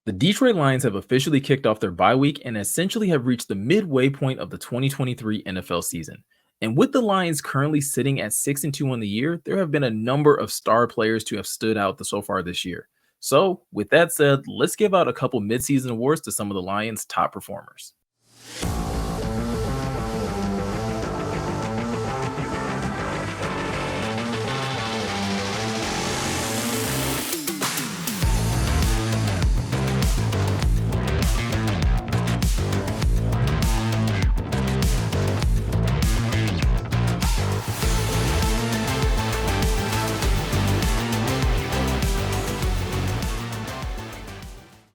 The Detroit Lions have officially kicked off their bye week and essentially have reached the midway point of the 2023 NFL season. And with the Lions currently sitting at 6-2 on the year, there have been a number of star players to have stood out so far this year. So, with that said, let's give out a couple midseason awards to some of the Lions' top performers.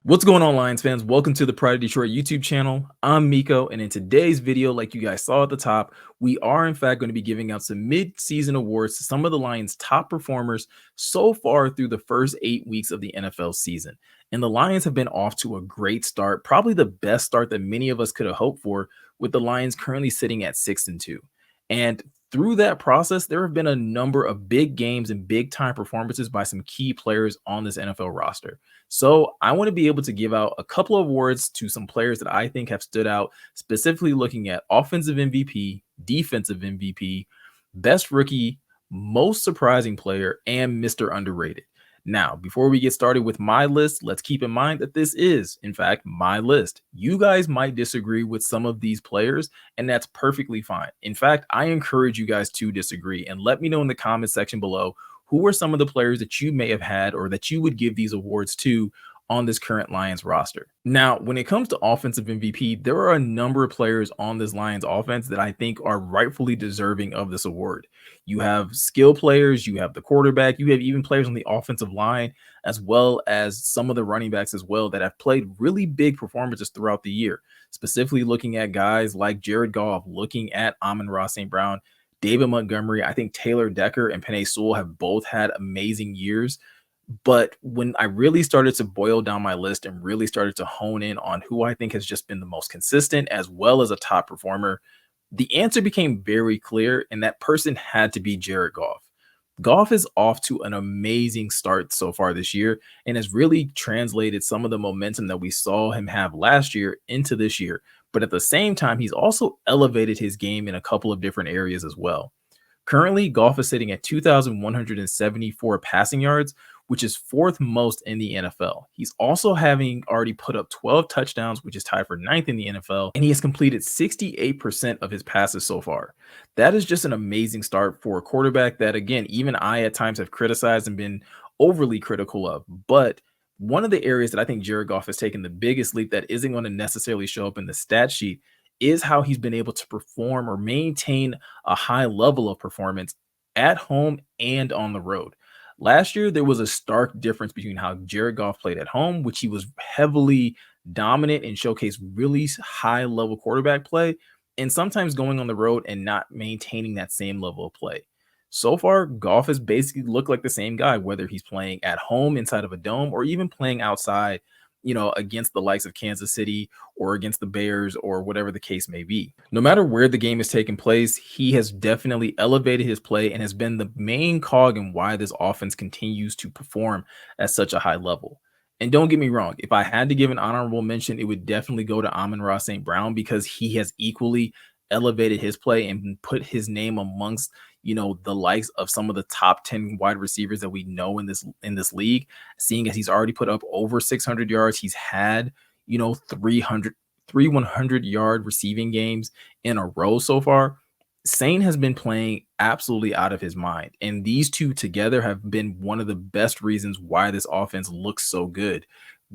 What's going on, Lions fans? Welcome to the Pride of Detroit YouTube channel. I'm Miko, and in today's video, like you guys saw at the top, we are in fact going to be giving out some mid-season awards to some of the Lions' top performers so far through the first 8 weeks of the NFL season. And the Lions have been off to a great start, probably the best start that many of us could have hoped for, with the Lions currently sitting at 6-2. And through that process, there have been a number of big games and big time performances by some key players on this NFL roster. So I want to be able to give out a couple of awards to some players that I think have stood out, specifically looking at offensive MVP, defensive MVP, best rookie, most surprising player, and Mr. Underrated. Now, before we get started with my list, let's keep in mind that this is, in fact, my list. You guys might disagree with some of these players, and that's perfectly fine. In fact, I encourage you guys to disagree and let me know in the comment section below who are some of the players that you may have had or that you would give these awards to on this current Lions roster. Now, when it comes to offensive MVP, there are a number of players on this Lions offense that I think are rightfully deserving of this award. You have skill players, you have the quarterback, you have even players on the offensive line, as well as some of the running backs as well that have played really big performances throughout the year, specifically looking at guys like Jared Goff, looking at Amon-Ra St. Brown, David Montgomery. I think Taylor Decker and Penei Sewell have both had amazing years. But when I really started to boil down my list and really started to hone in on who I think has just been the most consistent as well as a top performer, the answer became very clear, and that person had to be Jared Goff. Goff is off to an amazing start so far this year and has really translated some of the momentum that we saw him have last year into this year. But at the same time, he's also elevated his game in a couple of different areas as well. Currently, Goff is sitting at 2,174 passing yards, which is fourth most in the NFL. He's also having already put up 12 touchdowns, which is tied for ninth in the NFL, and he has completed 68% of his passes so far. That is just an amazing start for a quarterback that, again, even I at times have criticized and been overly critical of. But one of the areas that I think Jared Goff has taken the biggest leap that isn't going to necessarily show up in the stat sheet is how he's been able to perform or maintain a high level of performance at home and on the road. Last year, there was a stark difference between how Jared Goff played at home, which he was heavily dominant and showcased really high level quarterback play, and sometimes going on the road and not maintaining that same level of play. So far, Goff has basically looked like the same guy, whether he's playing at home inside of a dome or even playing outside, against the likes of Kansas City or against the Bears or whatever the case may be. No matter where the game is taking place, he has definitely elevated his play and has been the main cog in why this offense continues to perform at such a high level. And don't get me wrong, if I had to give an honorable mention, it would definitely go to Amon-Ra St. Brown because he has equally elevated his play and put his name amongst the likes of some of the top 10 wide receivers that we know in this league, seeing as he's already put up over 600 yards. He's had 100-yard receiving games in a row so far. Saint has been playing absolutely out of his mind, and these two together have been one of the best reasons why this offense looks so good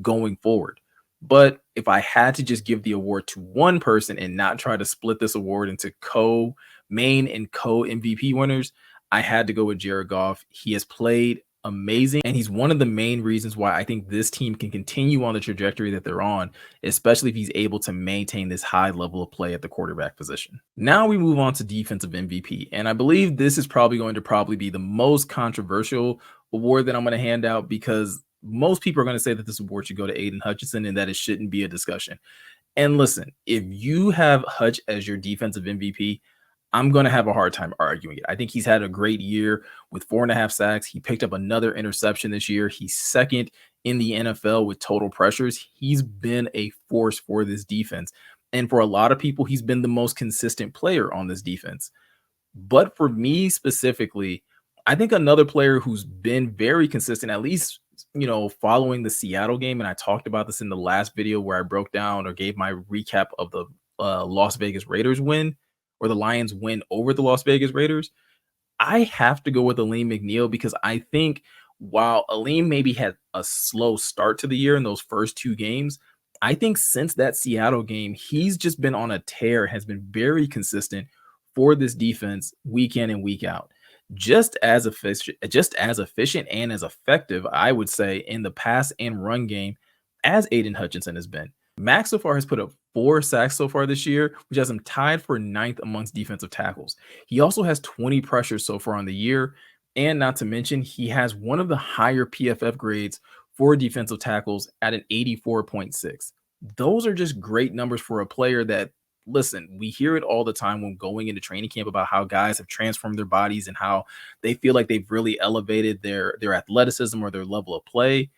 going forward. But if I had to just give the award to one person and not try to split this award into co-main and co-MVP winners, I had to go with Jared Goff. He has played amazing, and he's one of the main reasons why I think this team can continue on the trajectory that they're on, especially if he's able to maintain this high level of play at the quarterback position. Now we move on to defensive MVP, and I believe this is probably going to be the most controversial award that I'm going to hand out because most people are going to say that this award should go to Aiden Hutchinson and that it shouldn't be a discussion. And listen, if you have Hutch as your defensive MVP, I'm going to have a hard time arguing it. I think he's had a great year with 4.5 sacks. He picked up another interception this year. He's second in the NFL with total pressures. He's been a force for this defense. And for a lot of people, he's been the most consistent player on this defense. But for me specifically, I think another player who's been very consistent, at least, following the Seattle game, and I talked about this in the last video where I broke down or gave my recap of the Las Vegas Raiders win or the Lions win over the Las Vegas Raiders. I have to go with Aleem McNeil because I think while Aleem maybe had a slow start to the year in those first two games, I think since that Seattle game, he's just been on a tear, has been very consistent for this defense week in and week out. Just as efficient and as effective, I would say, in the pass and run game as Aiden Hutchinson has been. Max so far has put up 4 sacks so far this year, which has him tied for ninth amongst defensive tackles. He also has 20 pressures so far on the year. And not to mention, he has one of the higher PFF grades for defensive tackles at an 84.6. Those are just great numbers for a player that, listen, we hear it all the time when going into training camp about how guys have transformed their bodies and how they feel like they've really elevated their athleticism or their level of play.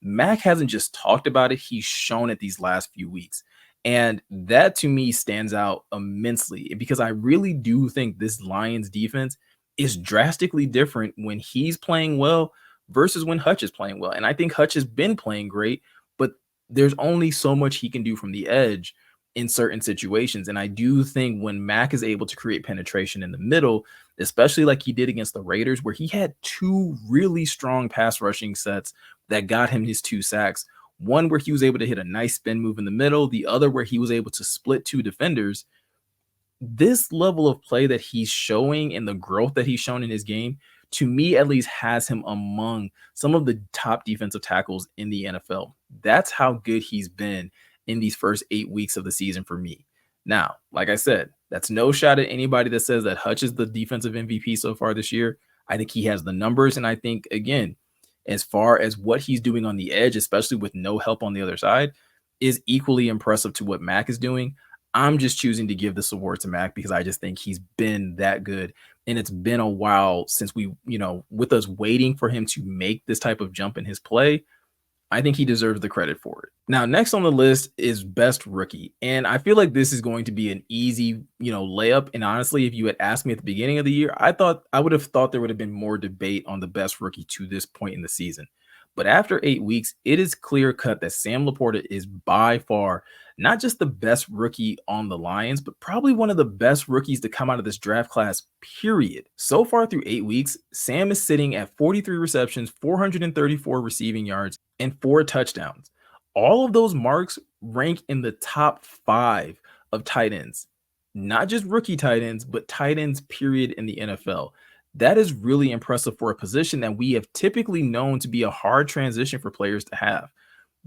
Mac hasn't just talked about it, he's shown it these last few weeks. And that to me stands out immensely because I really do think this Lions defense is drastically different when he's playing well versus when Hutch is playing well. And I think Hutch has been playing great, but there's only so much he can do from the edge in certain situations. And I do think when Mac is able to create penetration in the middle, especially like he did against the Raiders, where he had two really strong pass rushing sets that got him his 2 sacks. One where he was able to hit a nice spin move in the middle, the other where he was able to split two defenders. This level of play that he's showing and the growth that he's shown in his game, to me at least, has him among some of the top defensive tackles in the NFL. That's how good he's been in these first 8 weeks of the season for me. Now, like I said, that's no shot at anybody that says that Hutch is the defensive MVP so far this year. I think he has the numbers. And I think, again, as far as what he's doing on the edge, especially with no help on the other side, is equally impressive to what Mac is doing. I'm just choosing to give this award to Mac because I just think he's been that good. And it's been a while since with us waiting for him to make this type of jump in his play. I think he deserves the credit for it. Now, next on the list is best rookie. And I feel like this is going to be an easy, layup. And honestly, if you had asked me at the beginning of the year, I would have thought there would have been more debate on the best rookie to this point in the season. But after 8 weeks, it is clear cut that Sam Laporta is by far not just the best rookie on the Lions, but probably one of the best rookies to come out of this draft class, period. So far through 8 weeks, Sam is sitting at 43 receptions, 434 receiving yards, and 4 touchdowns. All of those marks rank in the top 5 of tight ends, not just rookie tight ends, but tight ends, period, in the NFL. That is really impressive for a position that we have typically known to be a hard transition for players to have.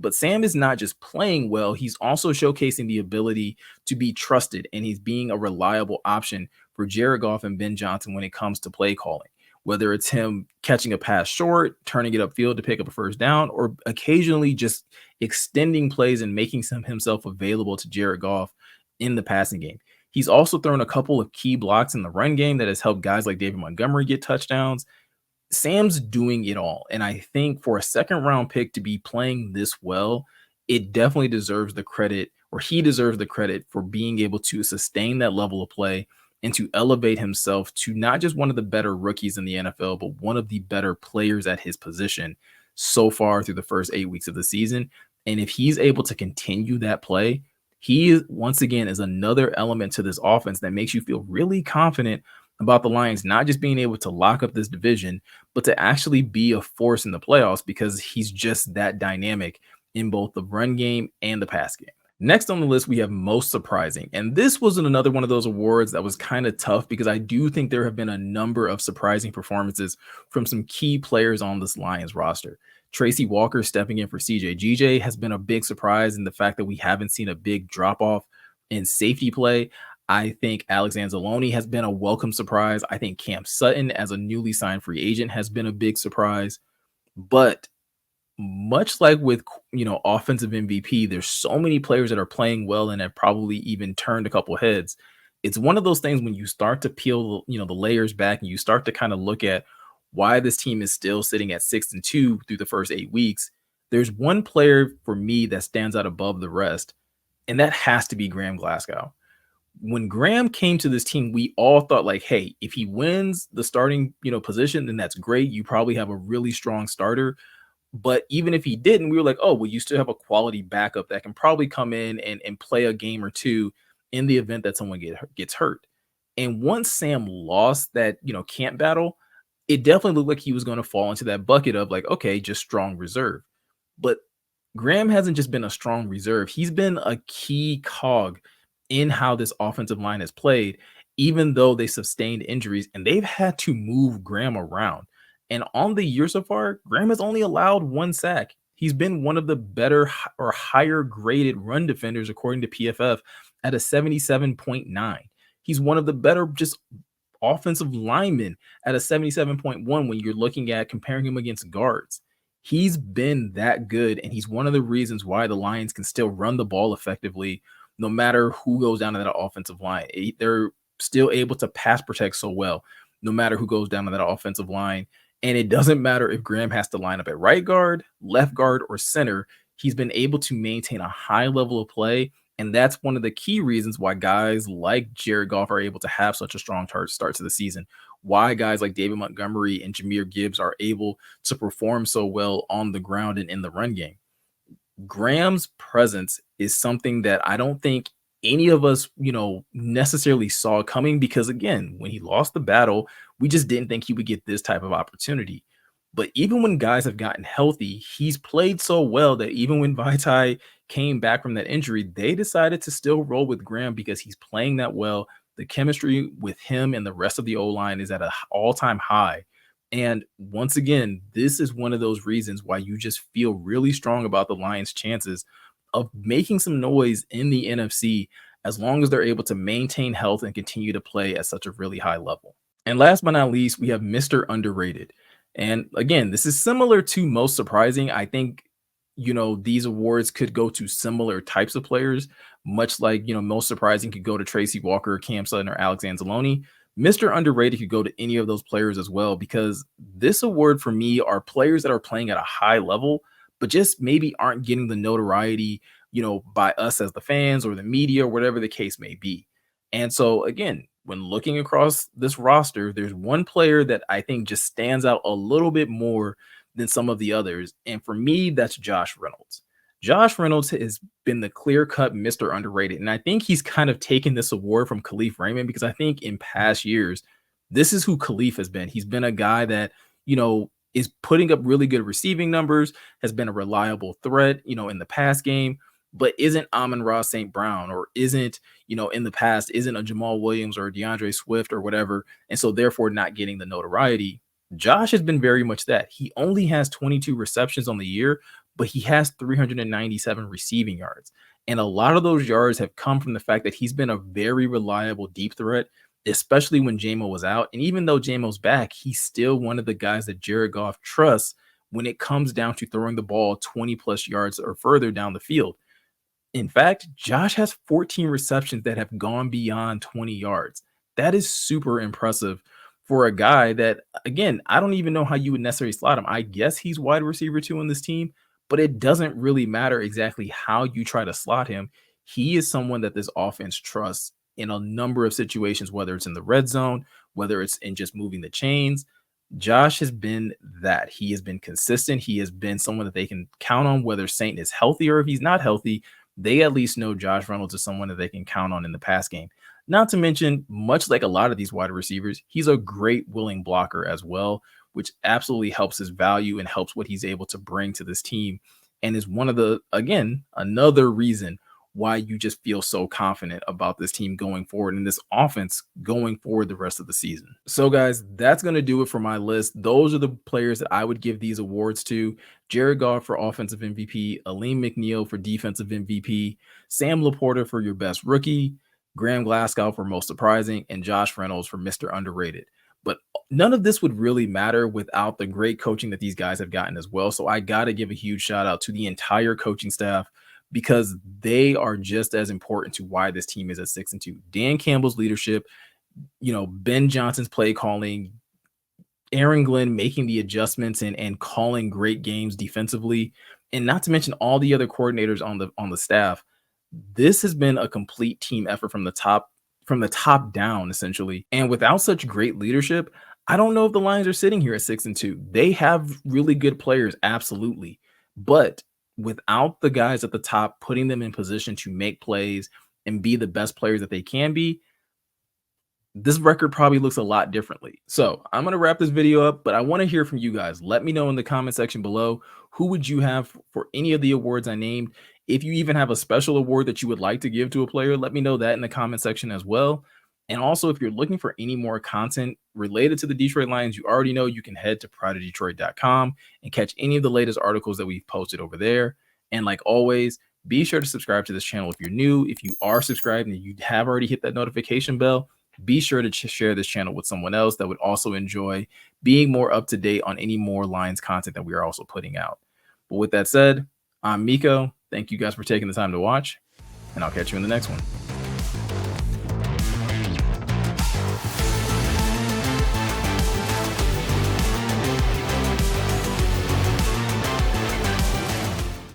But Sam is not just playing well, he's also showcasing the ability to be trusted, and he's being a reliable option for Jared Goff and Ben Johnson when it comes to play calling. Whether it's him catching a pass short, turning it upfield to pick up a first down, or occasionally just extending plays and making himself available to Jared Goff in the passing game. He's also thrown a couple of key blocks in the run game that has helped guys like David Montgomery get touchdowns. Sam's doing it all. And I think for a second round pick to be playing this well, it definitely deserves the credit, or he deserves the credit for being able to sustain that level of play and to elevate himself to not just one of the better rookies in the NFL, but one of the better players at his position so far through the first 8 weeks of the season. And if he's able to continue that play, he once again is another element to this offense that makes you feel really confident about the Lions not just being able to lock up this division, but to actually be a force in the playoffs because he's just that dynamic in both the run game and the pass game. Next on the list, we have most surprising. And this wasn't another one of those awards that was kind of tough because I do think there have been a number of surprising performances from some key players on this Lions roster. Tracy Walker stepping in for CJ GJ has been a big surprise in the fact that we haven't seen a big drop off in safety play. I think Alex Anzalone has been a welcome surprise. I think Cam Sutton, as a newly signed free agent, has been a big surprise. But much like with, offensive MVP, there's so many players that are playing well and have probably even turned a couple heads. It's one of those things when you start to peel, the layers back and you start to kind of look at why this team is still sitting at 6-2 through the first 8 weeks. There's one player for me that stands out above the rest, and that has to be Graham Glasgow. When Graham came to this team, we all thought like, hey, if he wins the starting, position, then that's great. You probably have a really strong starter. But even if he didn't, we were like, oh, well, you still have a quality backup that can probably come in and play a game or two in the event that someone gets hurt. And once Sam lost that, camp battle, it definitely looked like he was going to fall into that bucket of like, okay, just strong reserve. But Graham hasn't just been a strong reserve. He's been a key cog in how this offensive line has played, even though they sustained injuries and they've had to move Graham around. And on the year so far, Graham has only allowed 1 sack. He's been one of the better or higher graded run defenders, according to PFF, at a 77.9. He's one of the better just offensive linemen at a 77.1 when you're looking at comparing him against guards. He's been that good, and he's one of the reasons why the Lions can still run the ball effectively no matter who goes down to that offensive line. They're still able to pass protect so well, no matter who goes down to that offensive line. And it doesn't matter if Graham has to line up at right guard, left guard, or center. He's been able to maintain a high level of play. And that's one of the key reasons why guys like Jared Goff are able to have such a strong start to the season. Why guys like David Montgomery and Jahmyr Gibbs are able to perform so well on the ground and in the run game. Graham's presence is something that I don't think any of us, necessarily saw coming because, again, when he lost the battle, we just didn't think he would get this type of opportunity. But even when guys have gotten healthy, he's played so well that even when Vaitai came back from that injury, they decided to still roll with Graham because he's playing that well. The chemistry with him and the rest of the O-line is at an all-time high. And once again, this is one of those reasons why you just feel really strong about the Lions' chances of making some noise in the NFC as long as they're able to maintain health and continue to play at such a really high level. And last but not least, we have Mr. Underrated. And again, this is similar to Most Surprising. I think, these awards could go to similar types of players, much like, Most Surprising could go to Tracy Walker, Cam Sutton, or Alex Anzalone. Mr. Underrated could go to any of those players as well, because this award for me are players that are playing at a high level, but just maybe aren't getting the notoriety, by us as the fans or the media or whatever the case may be. And so again, when looking across this roster, there's one player that I think just stands out a little bit more than some of the others. And for me, that's Josh Reynolds. Josh Reynolds has been the clear-cut Mr. Underrated. And I think he's kind of taken this award from Khalif Raymond because I think in past years, this is who Khalif has been. He's been a guy that, is putting up really good receiving numbers, has been a reliable threat, in the pass game, but isn't Amon-Ra St. Brown or isn't, in the past, isn't a Jamal Williams or a DeAndre Swift or whatever. And so therefore not getting the notoriety. Josh has been very much that. He only has 22 receptions on the year, but he has 397 receiving yards. And a lot of those yards have come from the fact that he's been a very reliable deep threat, especially when JMO was out. And even though JMO's back, he's still one of the guys that Jared Goff trusts when it comes down to throwing the ball 20 plus yards or further down the field. In fact, Josh has 14 receptions that have gone beyond 20 yards. That is super impressive for a guy that, again, I don't even know how you would necessarily slot him. I guess he's wide receiver 2 on this team, but it doesn't really matter exactly how you try to slot him. He is someone that this offense trusts in a number of situations, whether it's in the red zone, whether it's in just moving the chains. Josh has been that. He has been consistent. He has been someone that they can count on, whether Saint is healthy or if he's not healthy. They at least know Josh Reynolds is someone that they can count on in the pass game. Not to mention, much like a lot of these wide receivers, he's a great willing blocker as well, which absolutely helps his value and helps what he's able to bring to this team. And is one of the, again, another reason why you just feel so confident about this team going forward and this offense going forward the rest of the season. So guys, that's going to do it for my list. Those are the players that I would give these awards to. Jared Goff for offensive MVP, Aleem McNeil for defensive MVP, Sam Laporta for your best rookie, Graham Glasgow for most surprising, and Josh Reynolds for Mr. Underrated. But none of this would really matter without the great coaching that these guys have gotten as well. So I got to give a huge shout out to the entire coaching staff, because they are just as important to why this team is at 6-2. Dan Campbell's leadership, Ben Johnson's play calling, Aaron Glenn making the adjustments and calling great games defensively, and not to mention all the other coordinators on the staff. This has been a complete team effort from the top down, essentially. And without such great leadership, I don't know if the Lions are sitting here at 6-2. They have really good players, absolutely. But without the guys at the top putting them in position to make plays and be the best players that they can be, this record probably looks a lot differently. So I'm going to wrap this video up, but I want to hear from you guys. Let me know in the comment section below, who would you have for any of the awards I named? If you even have a special award that you would like to give to a player, let me know that in the comment section as well. And also, if you're looking for any more content related to the Detroit Lions, you already know you can head to prideofdetroit.com and catch any of the latest articles that we've posted over there. And like always, be sure to subscribe to this channel if you're new. If you are subscribed and you have already hit that notification bell, be sure to share this channel with someone else that would also enjoy being more up to date on any more Lions content that we are also putting out. But with that said, I'm Miko. Thank you guys for taking the time to watch, and I'll catch you in the next one.